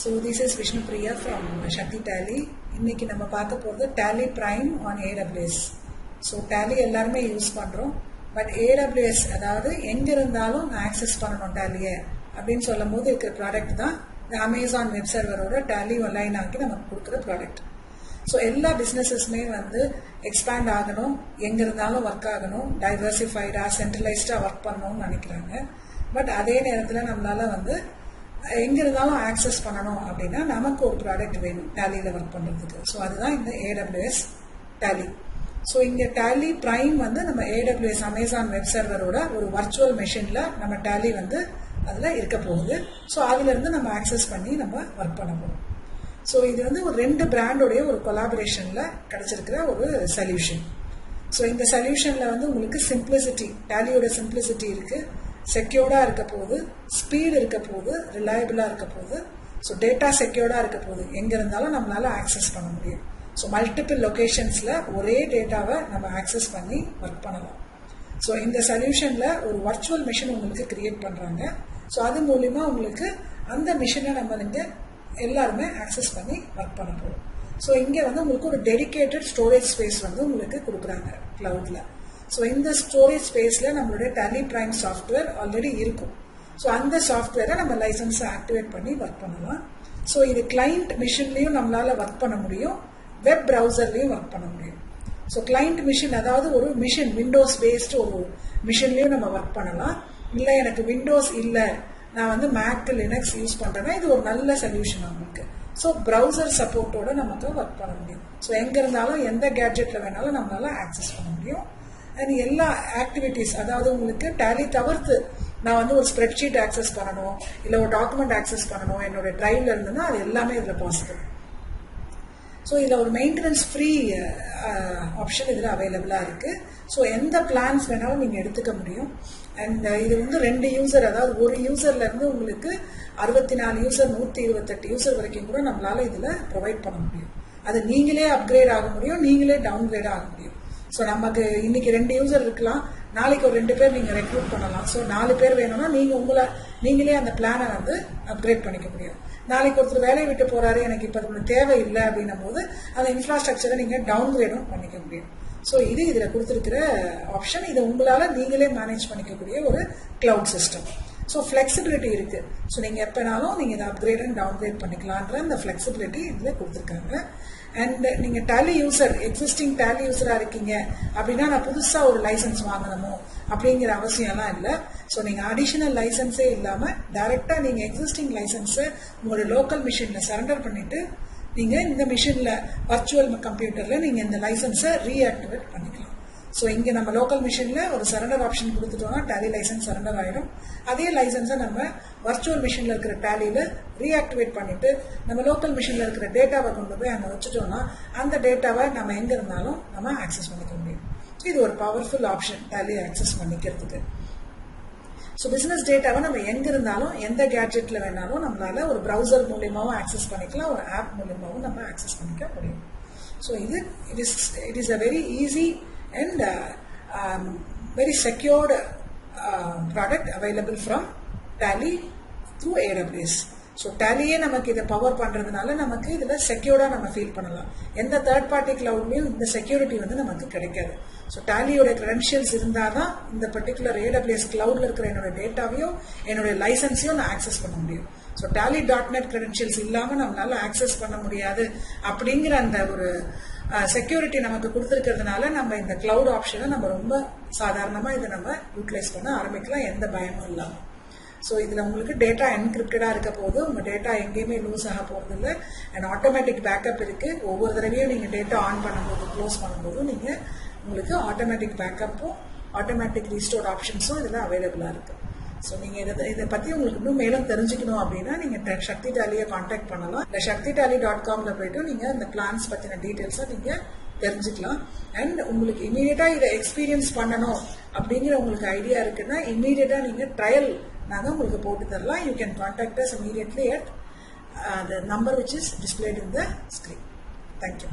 So this is Vishnu Priya from Shakti Tally. இன்னைக்கு நம்ம பார்க்க போறது Tally Prime on AWS. So Tally எல்லாருமே யூஸ் பண்றோம். பட் AWS அதாவது எங்க இருந்தாலும் நான் ஆக்சஸ் பண்ணணும் Tally அப்படின்னு சொல்லும்போது இருக்கிற ப்ராடக்ட் தான் அமேசான் வெப் சர்வரோட Tally ஆன்லைன் ஆக்கி நமக்கு கொடுக்குற ப்ராடக்ட். ஸோ எல்லா பிஸ்னஸஸுமே வந்து எக்ஸ்பேண்ட் ஆகணும், எங்கே இருந்தாலும் ஒர்க் ஆகணும், டைவர்சிஃபைடாக சென்ட்ரலைஸ்டாக ஒர்க் பண்ணணும்னு நினைக்கிறாங்க. பட் அதே நேரத்தில் நம்மளால் வந்து எங்கே இருந்தாலும் ஆக்சஸ் பண்ணணும் அப்படின்னா நமக்கு ஒரு ப்ராடக்ட் வேணும் டேலியில் ஒர்க் பண்ணுறதுக்கு. ஸோ அதுதான் இந்த AWS டேலி. ஸோ இங்கே டேலி ப்ரைம் வந்து நம்ம AWS அமேசான் வெப் சர்வரோட ஒரு வர்ச்சுவல் மெஷினில் நம்ம டேலி வந்து அதில் இருக்க போகுது. ஸோ அதிலிருந்து நம்ம ஆக்சஸ் பண்ணி நம்ம ஒர்க் பண்ண போகிறோம். ஸோ இது வந்து ஒரு 2 பிராண்டோடைய ஒரு கொலாபரேஷனில் கிடச்சிருக்கிற ஒரு சொல்யூஷன். ஸோ இந்த சொல்யூஷனில் வந்து உங்களுக்கு சிம்பிளிசிட்டி, டேலியோட சிம்பிளிசிட்டி இருக்குது, செக்யூர்டாக இருக்க போகுது, ஸ்பீடு இருக்க போகுது, ரிலையபிளாக இருக்க போகுது, ஸோ டேட்டா செக்யூர்டாக இருக்க போகுது, எங்கே இருந்தாலும் நம்மளால் ஆக்சஸ் பண்ண முடியும். ஸோ மல்டிபிள் லொக்கேஷன்ஸில் ஒரே டேட்டாவை நம்ம ஆக்சஸ் பண்ணி ஒர்க் பண்ணலாம். ஸோ இந்த சொல்யூஷனில் ஒரு வர்ச்சுவல் மிஷின் உங்களுக்கு கிரியேட் பண்ணுறாங்க. ஸோ அது மூலிமா உங்களுக்கு அந்த மிஷினை நம்ம நீங்கள் எல்லாருமே ஆக்சஸ் பண்ணி ஒர்க் பண்ண போகிறோம். ஸோ இங்கே வந்து உங்களுக்கு ஒரு டெடிகேட்டட் ஸ்டோரேஜ் ஸ்பேஸ் வந்து உங்களுக்கு கொடுக்குறாங்க க்ளவுடில். ஸோ இந்த ஸ்டோரேஜ் ஸ்பேஸில் நம்மளுடைய டேலி ப்ரைம் சாஃப்ட்வேர் ஆல்ரெடி இருக்கும். ஸோ அந்த சாஃப்ட்வேரை நம்ம லைசன்ஸை ஆக்டிவேட் பண்ணி ஒர்க் பண்ணலாம். ஸோ இது கிளைண்ட் மிஷின்லேயும் நம்மளால் ஒர்க் பண்ண முடியும், வெப் ப்ரௌசர்லேயும் ஒர்க் பண்ண முடியும். ஸோ கிளைண்ட் மிஷின் அதாவது ஒரு மிஷின் விண்டோஸ் பேஸ்டு ஒரு மிஷின்லேயும் நம்ம ஒர்க் பண்ணலாம். இல்லை எனக்கு விண்டோஸ் இல்லை, நான் வந்து மேக் லினக்ஸ் யூஸ் பண்ணுறேன்னா இது ஒரு நல்ல சொல்யூஷன் நமக்கு. ஸோ ப்ரௌசர் சப்போர்ட்டோட நமக்கு ஒர்க் பண்ண முடியும். ஸோ எங்கே இருந்தாலும் எந்த கேட்ஜெட்டில் வேணாலும் நம்மளால ஆக்சஸ் பண்ண முடியும். அண்ட் எல்லா ஆக்டிவிட்டீஸ், அதாவது உங்களுக்கு டேலி தவிர்த்து நான் வந்து ஒரு ஸ்ப்ரெட்ஷீட் ஆக்சஸ் பண்ணணும், இல்லை ஒரு டாக்குமெண்ட் ஆக்சஸ் பண்ணணும் என்னோட டிரைவ்ல இருந்ததுன்னா அது எல்லாமே இதில் பாசிபிள். ஸோ இதில் ஒரு மெயின்டெனன்ஸ் ஃப்ரீ ஆப்ஷன் இதில் அவைலபிளாக இருக்குது. ஸோ எந்த பிளான்ஸ் வேணாலும் நீங்கள் எடுத்துக்க முடியும். அண்ட் இது வந்து 2 யூசர், அதாவது ஒரு யூசர்லேருந்து உங்களுக்கு 64 யூசர் 128 யூசர் வரைக்கும் கூட நம்மளால் இதில் ப்ரொவைட் பண்ண முடியும். அது நீங்களே அப்கிரேட் ஆக முடியும், நீங்களே டவுன்கிரேட் ஆக முடியும். ஸோ நமக்கு இன்னைக்கு 2 யூசர் இருக்கலாம், நாளைக்கு ஒரு 2 பேர் நீங்கள் ரெக்ரூட் பண்ணலாம். ஸோ 4 பேர் வேணும்னா நீங்களே அந்த பிளானை வந்து அப்கிரேட் பண்ணிக்க முடியும். நாளைக்கு ஒருத்தர் வேலையை விட்டு போறாரு, எனக்கு இப்போ அது தேவை இல்லை அப்படின்னும் போது அந்த இன்ஃப்ராஸ்ட்ரக்சரை நீங்கள் டவுன்கிரேடும் பண்ணிக்க முடியும். ஸோ இது இதில் கொடுத்துருக்கிற ஆப்ஷன். இதை உங்களால் நீங்களே மேனேஜ் பண்ணிக்கக்கூடிய ஒரு கிளவுட் சிஸ்டம். ஸோ ஃப்ளெக்சிபிலிட்டி இருக்குது. ஸோ நீங்கள் எப்போனாலும் நீங்கள் இதை அப்கிரேட் அண்ட் டவுன்கிரேட் பண்ணிக்கலான்ற அந்த ஃப்ளெக்சிபிலிட்டி இதில் கொடுத்துருக்காங்க. அண்ட் நீங்கள் டேலி யூசர், எக்ஸிஸ்டிங் டேலி யூஸராக இருக்கீங்க அப்படின்னா நான் புதுசாக ஒரு லைசன்ஸ் வாங்கணுமோ அப்படிங்கிற அவசியம்லாம் இல்லை. ஸோ நீங்கள் அடிஷனல் லைசன்ஸே இல்லாமல் டைரெக்டாக நீங்கள் எக்ஸிஸ்டிங் லைசன்ஸை உங்களோட லோக்கல் மிஷினில் சரண்டர் பண்ணிவிட்டு நீங்கள் இந்த மிஷினில் வர்ச்சுவல் கம்ப்யூட்டரில் நீங்கள் இந்த லைசன்ஸை ரீஆக்டிவேட் பண்ணிக்கலாம். ஸோ இங்கே நம்ம லோக்கல் மிஷினில் ஒரு சரண்டர் ஆப்ஷன் கொடுத்துட்டோம்னா டேலி லைசன்ஸ் சரண்டர் ஆகிடும். அதே லைசன்ஸை நம்ம வர்ச்சுவல் மிஷினில் இருக்கிற டேலியில் ரீஆக்டிவேட் பண்ணிவிட்டு நம்ம லோக்கல் மிஷினில் இருக்கிற டேட்டாவை கொண்டு போய் அங்கே வச்சுட்டோம்னா அந்த டேட்டாவை நம்ம எங்கே இருந்தாலும் நம்ம ஆக்சஸ் பண்ணிக்க முடியும். இது ஒரு பவர்ஃபுல் ஆப்ஷன் டேலி ஆக்சஸ் பண்ணிக்கிறதுக்கு. ஸோ பிஸ்னஸ் டேட்டாவை நம்ம எங்கே இருந்தாலும் எந்த கேட்ஜெட்டில் வேணாலும் நம்மளால ஒரு ப்ரௌசர் மூலியமாகவும் ஆக்சஸ் பண்ணிக்கலாம், ஒரு ஆப் மூலியமாகவும் நம்ம ஆக்சஸ் பண்ணிக்க முடியும். So it is a very easy and very secured product available from Tally through AWS. So டேலியே நமக்கு இதை பவர் பண்ணுறதுனால நமக்கு இதில் செக்யூர்டாக நம்ம ஃபீல் பண்ணலாம். எந்த தேர்ட் பார்ட்டி கிளவுட்லையும் இந்த செக்யூரிட்டி வந்து நமக்கு கிடைக்காது. ஸோ டேலியோட கிரெடென்ஷியல்ஸ் இருந்தால் தான் இந்த பர்டிகுலர் AWS கிளவுடில் இருக்கிற என்னோட டேட்டாவையும் என்னுடைய லைசன்ஸையும் நான் ஆக்சஸ் பண்ண முடியும். ஸோ Tally.net கிரெடென்ஷியல்ஸ் இல்லாமல் நம்மளால ஆக்சஸ் பண்ண முடியாது அப்படிங்கிற அந்த ஒரு செக்யூரிட்டி நமக்கு கொடுத்துருக்கிறதுனால நம்ம இந்த கிளவுட் ஆப்ஷனை நம்ம ரொம்ப சாதாரணமாக இதை நம்ம யூட்டிலைஸ் பண்ண ஆரம்பிக்கலாம், எந்த பயமும் இல்லாமல். ஸோ இதில் உங்களுக்கு டேட்டா என்கிரிப்டடாக இருக்க போது உங்கள் டேட்டா எங்கேயுமே லூஸ் ஆக போகிறது இல்லை. அண்ட் ஆட்டோமேட்டிக் பேக்கப் இருக்குது. ஒவ்வொரு தடவையும் நீங்கள் டேட்டா ஆன் பண்ணும்போது க்ளோஸ் பண்ணும்போதும் நீங்கள் உங்களுக்கு ஆட்டோமேட்டிக் பேக்கப்பும் ஆட்டோமேட்டிக் ரீஸ்டோர் ஆப்ஷன்ஸும் இதில் அவைலபிளாக இருக்குது. ஸோ நீங்கள் இதை பற்றி உங்களுக்கு இன்னும் மேலும் தெரிஞ்சுக்கணும் அப்படின்னா நீங்கள் சக்தி டேலியை கான்டாக்ட் பண்ணலாம். இல்லை shakti.com போய்ட்டு நீங்கள் இந்த பிளான்ஸ் பற்றின டீட்டெயில்ஸை நீங்கள் தெரிஞ்சுக்கலாம். அண்ட் உங்களுக்கு இமீடியட்டாக இதை எக்ஸ்பீரியன்ஸ் பண்ணணும் அப்படிங்கிற உங்களுக்கு ஐடியா இருக்குன்னா இமீடியட்டாக நீங்கள் ட்ரையல் நாங்கள் உங்களுக்கு போட்டு தரலாம். You can contact as immediately at the number which is displayed in the screen. Thank you.